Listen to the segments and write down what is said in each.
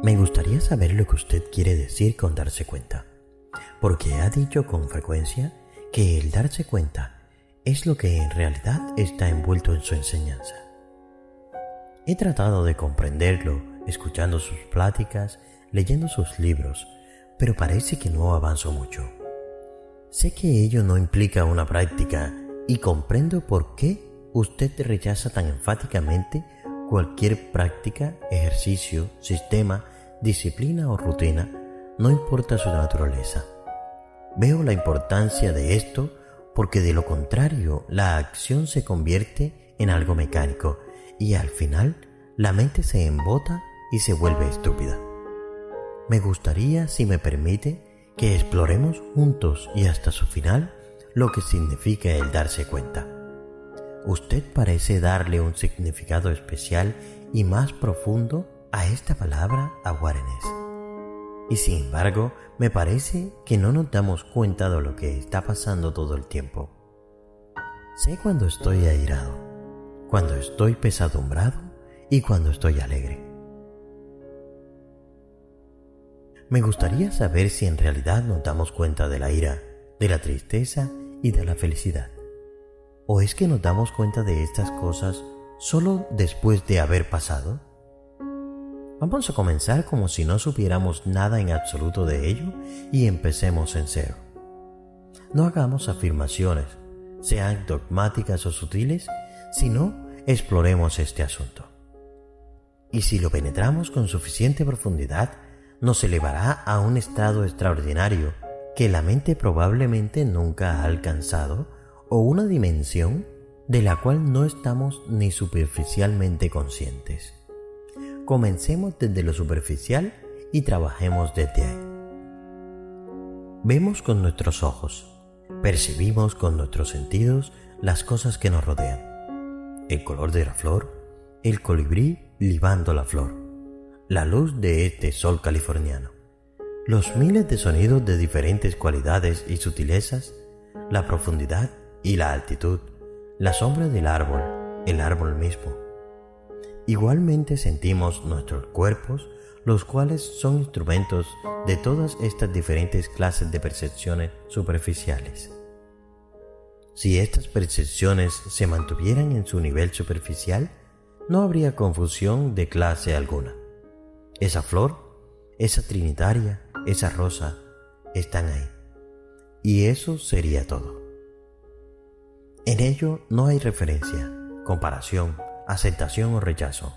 Me gustaría saber lo que usted quiere decir con darse cuenta, porque ha dicho con frecuencia que el darse cuenta es lo que en realidad está envuelto en su enseñanza. He tratado de comprenderlo escuchando sus pláticas, leyendo sus libros, pero parece que no avanzo mucho. Sé que ello no implica una práctica y comprendo por qué usted rechaza tan enfáticamente cualquier práctica, ejercicio, sistema, disciplina o rutina, no importa su naturaleza. Veo la importancia de esto porque de lo contrario la acción se convierte en algo mecánico y al final la mente se embota y se vuelve estúpida. Me gustaría, si me permite, que exploremos juntos y hasta su final lo que significa el darse cuenta. Usted parece darle un significado especial y más profundo a esta palabra awareness. Y sin embargo, me parece que no nos damos cuenta de lo que está pasando todo el tiempo. Sé cuando estoy airado, cuando estoy pesadumbrado y cuando estoy alegre. Me gustaría saber si en realidad nos damos cuenta de la ira, de la tristeza y de la felicidad. ¿O es que nos damos cuenta de estas cosas solo después de haber pasado? Vamos a comenzar como si no supiéramos nada en absoluto de ello y empecemos en cero. No hagamos afirmaciones, sean dogmáticas o sutiles, sino exploremos este asunto. Y si lo penetramos con suficiente profundidad, nos elevará a un estado extraordinario que la mente probablemente nunca ha alcanzado o una dimensión de la cual no estamos ni superficialmente conscientes. Comencemos desde lo superficial y trabajemos desde ahí. Vemos con nuestros ojos, percibimos con nuestros sentidos las cosas que nos rodean. El color de la flor, el colibrí libando la flor, la luz de este sol californiano, los miles de sonidos de diferentes cualidades y sutilezas, la profundidad y la altitud, la sombra del árbol, el árbol mismo. Igualmente sentimos nuestros cuerpos, los cuales son instrumentos de todas estas diferentes clases de percepciones superficiales. Si estas percepciones se mantuvieran en su nivel superficial, no habría confusión de clase alguna. Esa flor, esa trinitaria, esa rosa, están ahí. Y eso sería todo. En ello no hay referencia, comparación, aceptación o rechazo.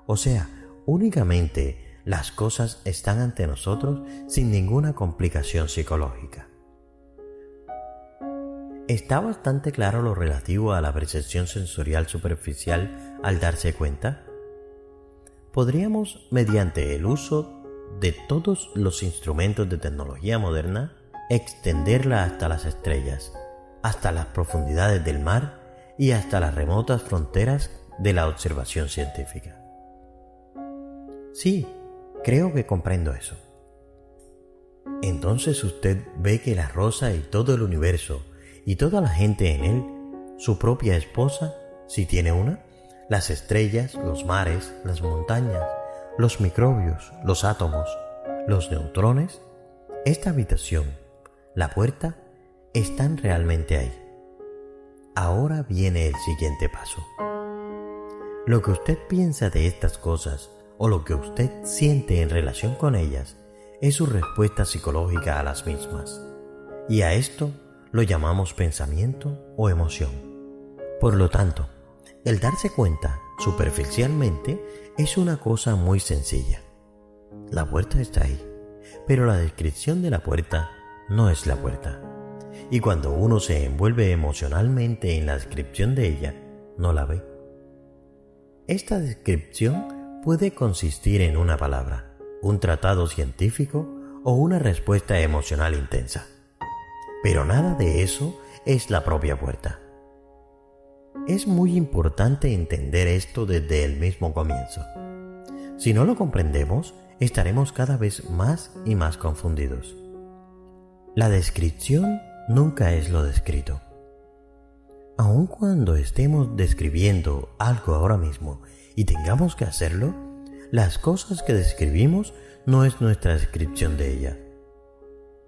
O sea, únicamente las cosas están ante nosotros sin ninguna complicación psicológica. ¿Está bastante claro lo relativo a la percepción sensorial superficial al darse cuenta? ¿Podríamos, mediante el uso de todos los instrumentos de tecnología moderna, extenderla hasta las estrellas, hasta las profundidades del mar y hasta las remotas fronteras de la observación científica? Sí, creo que comprendo eso. Entonces usted ve que la rosa y todo el universo y toda la gente en él, su propia esposa, si tiene una, las estrellas, los mares, las montañas, los microbios, los átomos, los neutrones, esta habitación, la puerta, están realmente ahí. Ahora viene el siguiente paso. Lo que usted piensa de estas cosas o lo que usted siente en relación con ellas es su respuesta psicológica a las mismas. Y a esto lo llamamos pensamiento o emoción. Por lo tanto, el darse cuenta superficialmente es una cosa muy sencilla. La puerta está ahí, pero la descripción de la puerta no es la puerta. Y cuando uno se envuelve emocionalmente en la descripción de ella, no la ve. Esta descripción puede consistir en una palabra, un tratado científico o una respuesta emocional intensa. Pero nada de eso es la propia puerta. Es muy importante entender esto desde el mismo comienzo. Si no lo comprendemos, estaremos cada vez más y más confundidos. La descripción nunca es lo descrito. Aun cuando estemos describiendo algo ahora mismo y tengamos que hacerlo, las cosas que describimos no es nuestra descripción de ella.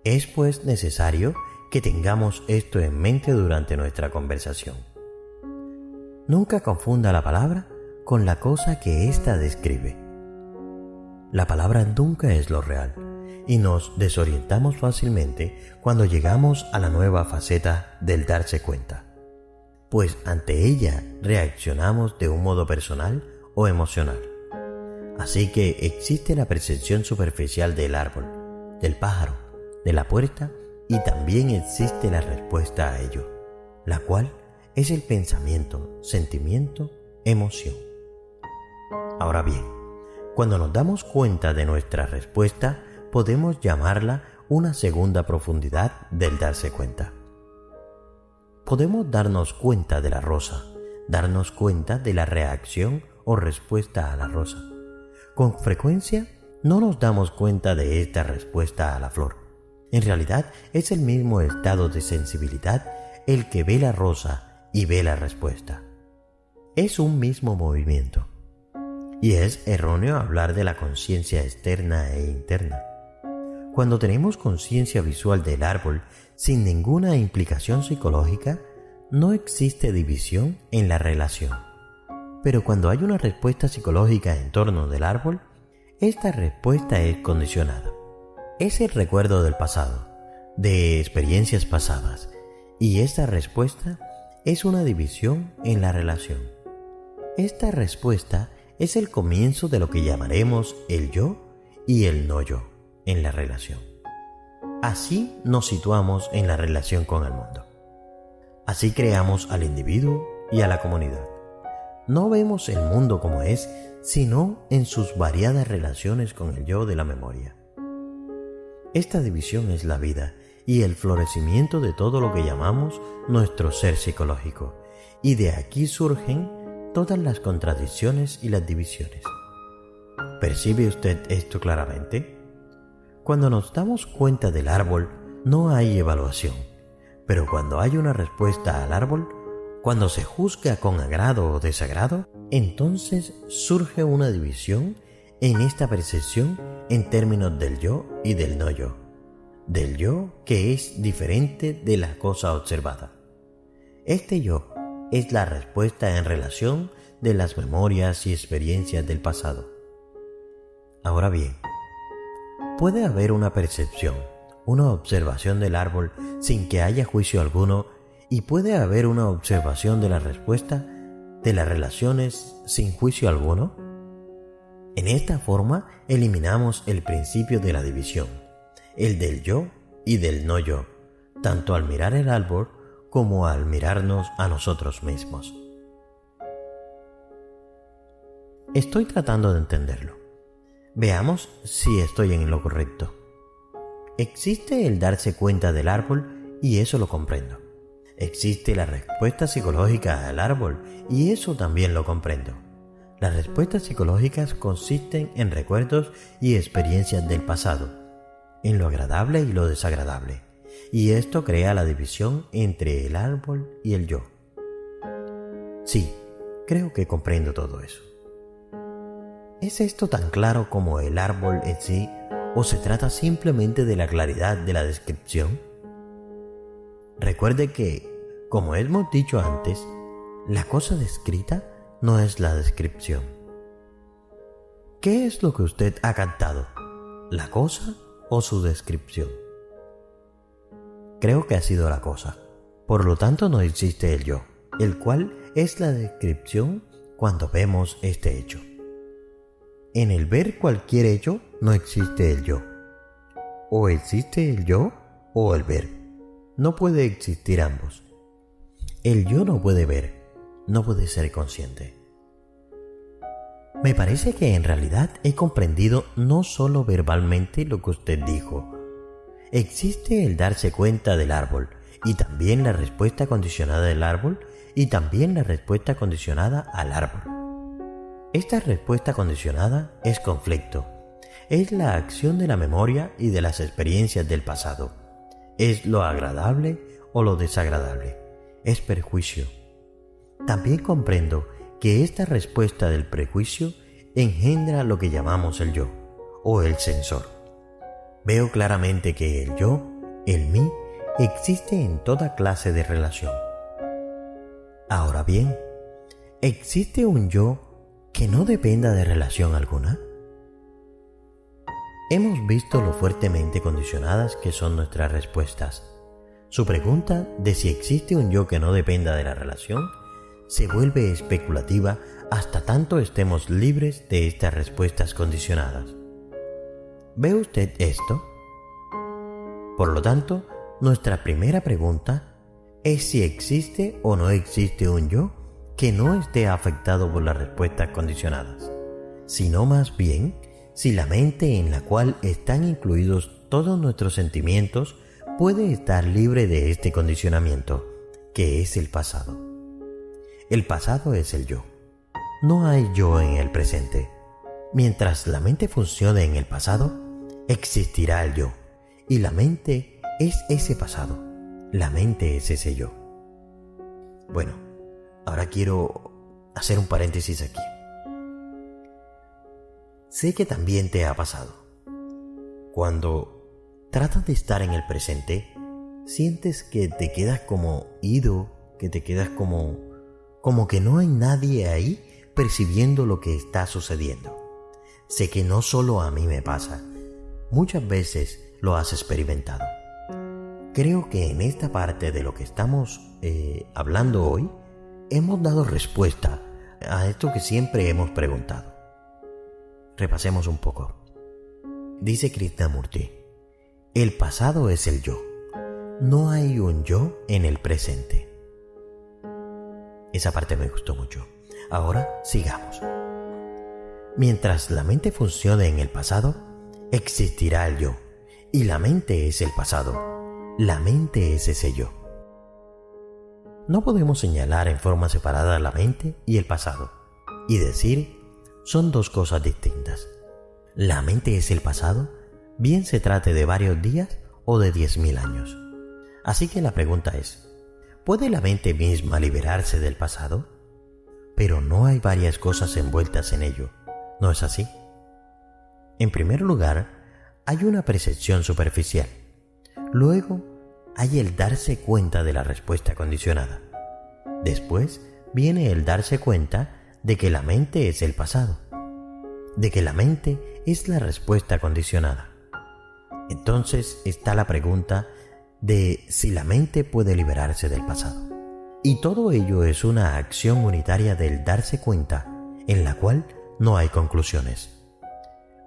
Es pues necesario que tengamos esto en mente durante nuestra conversación. Nunca confunda la palabra con la cosa que ésta describe. La palabra nunca es lo real y nos desorientamos fácilmente cuando llegamos a la nueva faceta del darse cuenta, pues ante ella reaccionamos de un modo personal o emocional. Así que existe la percepción superficial del árbol, del pájaro, de la puerta y también existe la respuesta a ello, la cual es el pensamiento, sentimiento, emoción. Ahora bien, cuando nos damos cuenta de nuestra respuesta, podemos llamarla una segunda profundidad del darse cuenta. Podemos darnos cuenta de la rosa, darnos cuenta de la reacción o respuesta a la rosa. Con frecuencia no nos damos cuenta de esta respuesta a la flor. En realidad es el mismo estado de sensibilidad el que ve la rosa y ve la respuesta. Es un mismo movimiento. Y es erróneo hablar de la conciencia externa e interna. Cuando tenemos conciencia visual del árbol sin ninguna implicación psicológica, no existe división en la relación. Pero cuando hay una respuesta psicológica en torno del árbol, esta respuesta es condicionada. Es el recuerdo del pasado, de experiencias pasadas, y esta respuesta es una división en la relación. Esta respuesta es el comienzo de lo que llamaremos el yo y el no yo en la relación. Así nos situamos en la relación con el mundo. Así creamos al individuo y a la comunidad. No vemos el mundo como es, sino en sus variadas relaciones con el yo de la memoria. Esta división es la vida y el florecimiento de todo lo que llamamos nuestro ser psicológico, y de aquí surgen todas las contradicciones y las divisiones. ¿Percibe usted esto claramente? Cuando nos damos cuenta del árbol, no hay evaluación, pero cuando hay una respuesta al árbol, cuando se juzga con agrado o desagrado, entonces surge una división en esta percepción en términos del yo y del no yo, del yo que es diferente de la cosa observada. Este yo es la respuesta en relación de las memorias y experiencias del pasado. Ahora bien, puede haber una percepción, una observación del árbol sin que haya juicio alguno, y puede haber una observación de la respuesta de las relaciones sin juicio alguno. En esta forma eliminamos el principio de la división, el del yo y del no yo, tanto al mirar el árbol como al mirarnos a nosotros mismos. Estoy tratando de entenderlo. Veamos si estoy en lo correcto. Existe el darse cuenta del árbol y eso lo comprendo. Existe la respuesta psicológica al árbol y eso también lo comprendo. Las respuestas psicológicas consisten en recuerdos y experiencias del pasado, en lo agradable y lo desagradable, y esto crea la división entre el árbol y el yo. Sí, creo que comprendo todo eso. ¿Es esto tan claro como el árbol en sí, o se trata simplemente de la claridad de la descripción? Recuerde que, como hemos dicho antes, la cosa descrita no es la descripción. ¿Qué es lo que usted ha captado? ¿La cosa o su descripción? Creo que ha sido la cosa. Por lo tanto, no existe el yo, el cual es la descripción cuando vemos este hecho. En el ver cualquier hecho no existe el yo. O existe el yo o el ver. No puede existir ambos. El yo no puede ver, no puede ser consciente. Me parece que en realidad he comprendido no solo verbalmente lo que usted dijo. Existe el darse cuenta del árbol y también la respuesta condicionada del árbol y también la respuesta condicionada al árbol. Esta respuesta condicionada es conflicto. Es la acción de la memoria y de las experiencias del pasado. Es lo agradable o lo desagradable. Es perjuicio. También comprendo que esta respuesta del prejuicio engendra lo que llamamos el yo o el sensor. Veo claramente que el yo, el mí, existe en toda clase de relación. Ahora bien, ¿existe un yo que no dependa de relación alguna? Hemos visto lo fuertemente condicionadas que son nuestras respuestas. Su pregunta de si existe un yo que no dependa de la relación se vuelve especulativa hasta tanto estemos libres de estas respuestas condicionadas. ¿Ve usted esto? Por lo tanto, nuestra primera pregunta es si existe o no existe un yo que no esté afectado por las respuestas condicionadas, sino más bien si la mente en la cual están incluidos todos nuestros sentimientos puede estar libre de este condicionamiento, que es el pasado. El pasado es el yo. No hay yo en el presente. Mientras la mente funcione en el pasado, existirá el yo. Y la mente es ese pasado. La mente es ese yo. Bueno, ahora quiero hacer un paréntesis aquí. Sé que también te ha pasado. Cuando tratas de estar en el presente, sientes que te quedas como ido, que te quedas como que no hay nadie ahí percibiendo lo que está sucediendo. Sé que no solo a mí me pasa, muchas veces lo has experimentado. Creo que en esta parte de lo que estamos hablando hoy, hemos dado respuesta a esto que siempre hemos preguntado. Repasemos un poco. Dice Krishnamurti, el pasado es el yo. No hay un yo en el presente. Esa parte me gustó mucho. Ahora sigamos. Mientras la mente funcione en el pasado, existirá el yo. Y la mente es el pasado. La mente es ese yo. No podemos señalar en forma separada la mente y el pasado y decir son dos cosas distintas. La mente es el pasado, bien se trate de varios días o de 10.000 años. Así que la pregunta es, ¿puede la mente misma liberarse del pasado? Pero no hay varias cosas envueltas en ello, ¿no es así? En primer lugar, hay una percepción superficial. Luego, hay el darse cuenta de la respuesta condicionada. Después, viene el darse cuenta de que la mente es el pasado, de que la mente es la respuesta condicionada. Entonces está la pregunta de si la mente puede liberarse del pasado. Y todo ello es una acción unitaria del darse cuenta, en la cual no hay conclusiones.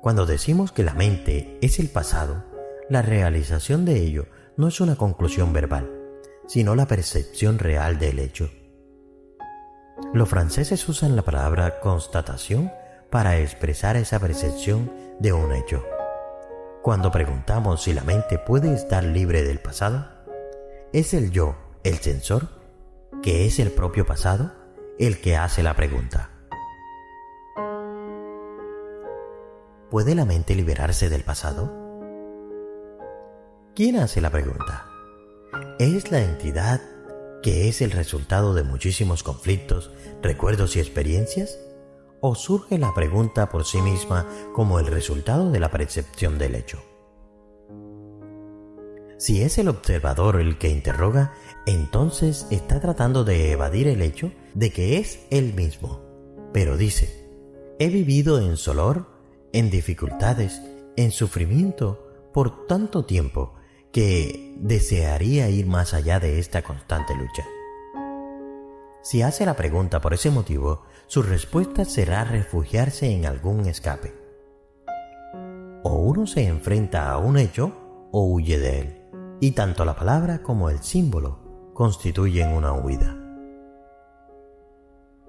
Cuando decimos que la mente es el pasado, la realización de ello no es una conclusión verbal, sino la percepción real del hecho. Los franceses usan la palabra constatación para expresar esa percepción de un hecho. Cuando preguntamos si la mente puede estar libre del pasado, es el yo, el sensor, que es el propio pasado, el que hace la pregunta. ¿Puede la mente liberarse del pasado? ¿Quién hace la pregunta? ¿Es la entidad que es el resultado de muchísimos conflictos, recuerdos y experiencias? ¿O surge la pregunta por sí misma como el resultado de la percepción del hecho? Si es el observador el que interroga, entonces está tratando de evadir el hecho de que es él mismo. Pero dice, he vivido en dolor, en dificultades, en sufrimiento por tanto tiempo que desearía ir más allá de esta constante lucha. Si hace la pregunta por ese motivo, su respuesta será refugiarse en algún escape. O uno se enfrenta a un hecho o huye de él, y tanto la palabra como el símbolo constituyen una huida.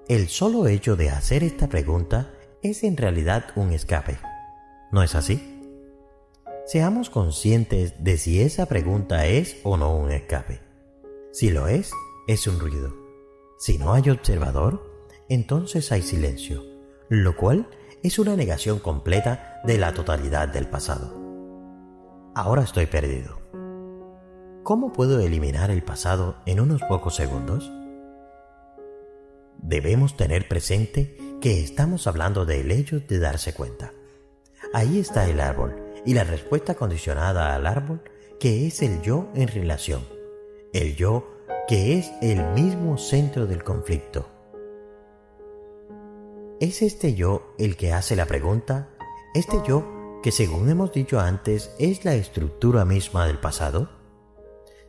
El solo hecho de hacer esta pregunta es en realidad un escape, ¿no es así? Seamos conscientes de si esa pregunta es o no un escape. Si lo es un ruido. Si no hay observador, entonces hay silencio, lo cual es una negación completa de la totalidad del pasado. Ahora estoy perdido. ¿Cómo puedo eliminar el pasado en unos pocos segundos? Debemos tener presente que estamos hablando del hecho de darse cuenta. Ahí está el árbol y la respuesta condicionada al árbol, que es el yo en relación. El yo que es el mismo centro del conflicto. ¿Es este yo el que hace la pregunta? ¿Este yo que, según hemos dicho antes, es la estructura misma del pasado?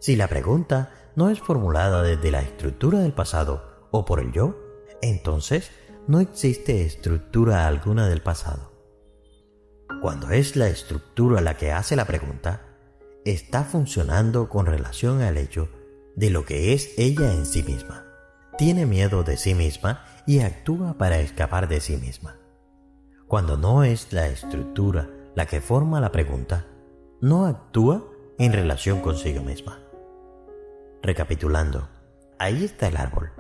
Si la pregunta no es formulada desde la estructura del pasado o por el yo, entonces no existe estructura alguna del pasado. Cuando es la estructura la que hace la pregunta, está funcionando con relación al hecho de lo que es ella en sí misma. Tiene miedo de sí misma y actúa para escapar de sí misma. Cuando no es la estructura la que forma la pregunta, no actúa en relación consigo misma. Recapitulando, ahí está el árbol,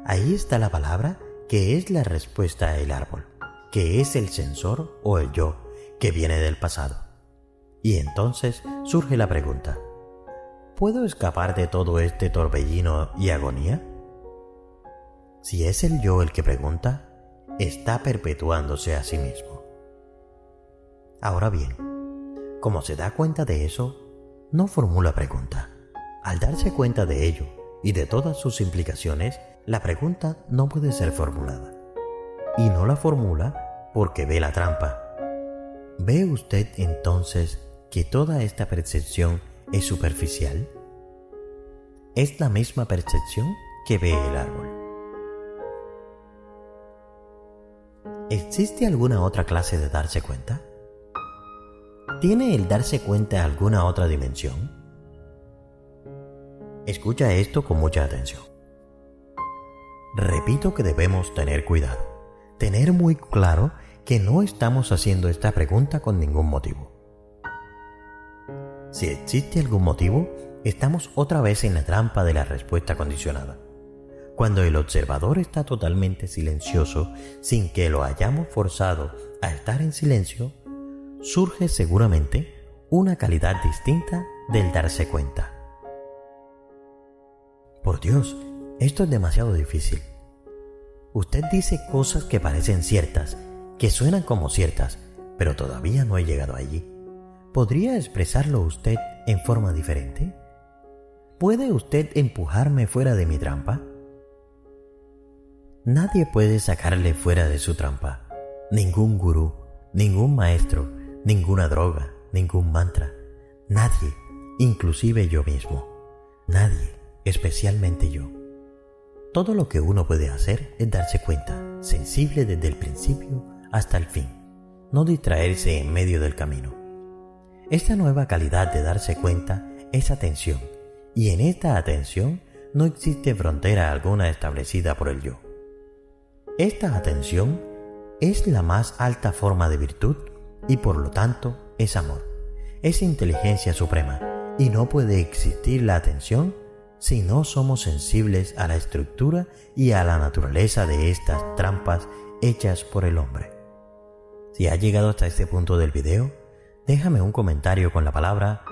ahí está la palabra que es la respuesta al árbol, que es el sensor o el yo que viene del pasado. Y entonces surge la pregunta: ¿puedo escapar de todo este torbellino y agonía? Si es el yo el que pregunta, está perpetuándose a sí mismo. Ahora bien, como se da cuenta de eso, no formula pregunta. Al darse cuenta de ello y de todas sus implicaciones, la pregunta no puede ser formulada. Y no la formula porque ve la trampa. ¿Ve usted entonces que toda esta percepción es superficial? Es la misma percepción que ve el árbol. ¿Existe alguna otra clase de darse cuenta? ¿Tiene el darse cuenta alguna otra dimensión? Escucha esto con mucha atención. Repito que debemos tener cuidado, tener muy claro que no estamos haciendo esta pregunta con ningún motivo. Si existe algún motivo, estamos otra vez en la trampa de la respuesta condicionada. Cuando el observador está totalmente silencioso, sin que lo hayamos forzado a estar en silencio, surge seguramente una calidad distinta del darse cuenta. Por Dios, esto es demasiado difícil. Usted dice cosas que parecen ciertas, que suenan como ciertas, pero todavía no he llegado allí. ¿Podría expresarlo usted en forma diferente? ¿Puede usted empujarme fuera de mi trampa? Nadie puede sacarle fuera de su trampa. Ningún gurú, ningún maestro, ninguna droga, ningún mantra. Nadie, inclusive yo mismo. Nadie, especialmente yo. Todo lo que uno puede hacer es darse cuenta, sensible desde el principio hasta el fin, no distraerse en medio del camino. Esta nueva calidad de darse cuenta es atención, y en esta atención no existe frontera alguna establecida por el yo. Esta atención es la más alta forma de virtud y por lo tanto es amor, es inteligencia suprema, y no puede existir la atención si no somos sensibles a la estructura y a la naturaleza de estas trampas hechas por el hombre. Si has llegado hasta este punto del video, déjame un comentario con la palabra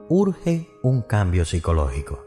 "urge un cambio psicológico".